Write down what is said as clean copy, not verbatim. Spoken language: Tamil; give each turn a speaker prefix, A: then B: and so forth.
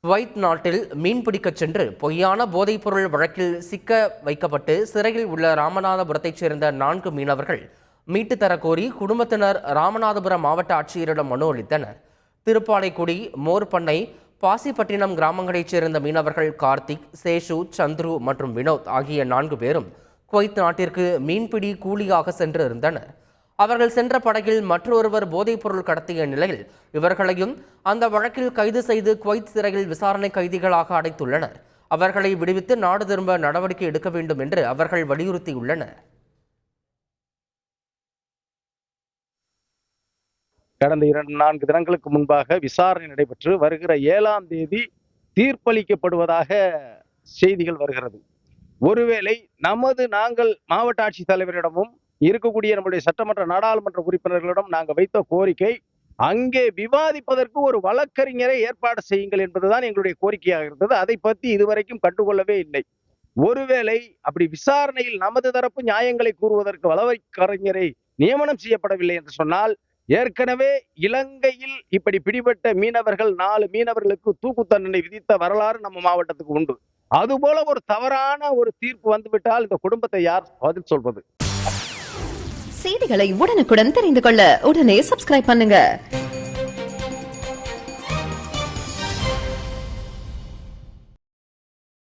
A: குவைத் நாட்டில் மீன்பிடிக்கச் சென்று பொய்யான போதைப்பொருள் வழக்கில் சிக்க வைக்கப்பட்டு சிறையில் உள்ள ராமநாதபுரத்தைச் சேர்ந்த 4 மீனவர்கள் மீட்டு தரக்கோரி குடும்பத்தினர் ராமநாதபுரம் மாவட்ட ஆட்சியரிடம் மனு அளித்தனர். திருப்பாலைக்குடி, மோர்பண்ணை, பாசிப்பட்டினம் கிராமங்களைச் சேர்ந்த மீனவர்கள் கார்த்திக், சேஷு, சந்துரு மற்றும் வினோத் ஆகிய 4 பேரும் குவைத் நாட்டிற்கு மீன்பிடி கூலியாக சென்று இருந்தனர். அவர்கள் சென்ற படகில் மற்றொருவர் போதைப்பொருள் கடத்திய நிலையில் இவர்களையும் அந்த வழக்கில் கைது செய்து குவைத் சிறையில் விசாரணை கைதிகளாக அடைத்துள்ளனர். அவர்களை விடுவித்து நாடு திரும்ப நடவடிக்கை எடுக்க வேண்டும் என்று அவர்கள் வலியுறுத்தியுள்ளனர்.
B: கடந்த 2-4 தினங்களுக்கு முன்பாக விசாரணை நடைபெற்று வருகிற 7ஆம் தேதி தீர்ப்பளிக்கப்படுவதாக செய்திகள் வருகிறது. ஒருவேளை நாங்கள் மாவட்ட ஆட்சித்தலைவரிடமும் இருக்கக்கூடிய நம்முடைய சட்டமன்ற நாடாளுமன்ற உறுப்பினர்களிடம் நாங்கள் வைத்த கோரிக்கை, அங்கே விவாதிப்பதற்கு ஒரு வழக்கறிஞரை ஏற்பாடு செய்யுங்கள் என்பதுதான் எங்களுடைய கோரிக்கையாக இருந்தது. அதை பற்றி இதுவரைக்கும் கண்டுகொள்ளவே இல்லை. ஒருவேளை அப்படி விசாரணையில் நமது தரப்பு நியாயங்களை கூறுவதற்கு வழக்கறிஞரை நியமனம் செய்யப்படவில்லை என்று சொன்னால், ஏற்கனவே இலங்கையில் இப்படி பிடிபட்ட மீனவர்கள் 4 மீனவர்களுக்கு தூக்கு தண்டனை விதித்த வரலாறு நம்ம மாவட்டத்துக்கு உண்டு. அதுபோல ஒரு தவறான ஒரு தீர்ப்பு வந்துவிட்டால் இந்த குடும்பத்தை யார் பதில் சொல்வது?
C: செய்திகளை உடனுக்குடன் தெரிந்து கொள்ள உடனே சப்ஸ்கிரைப் பண்ணுங்க.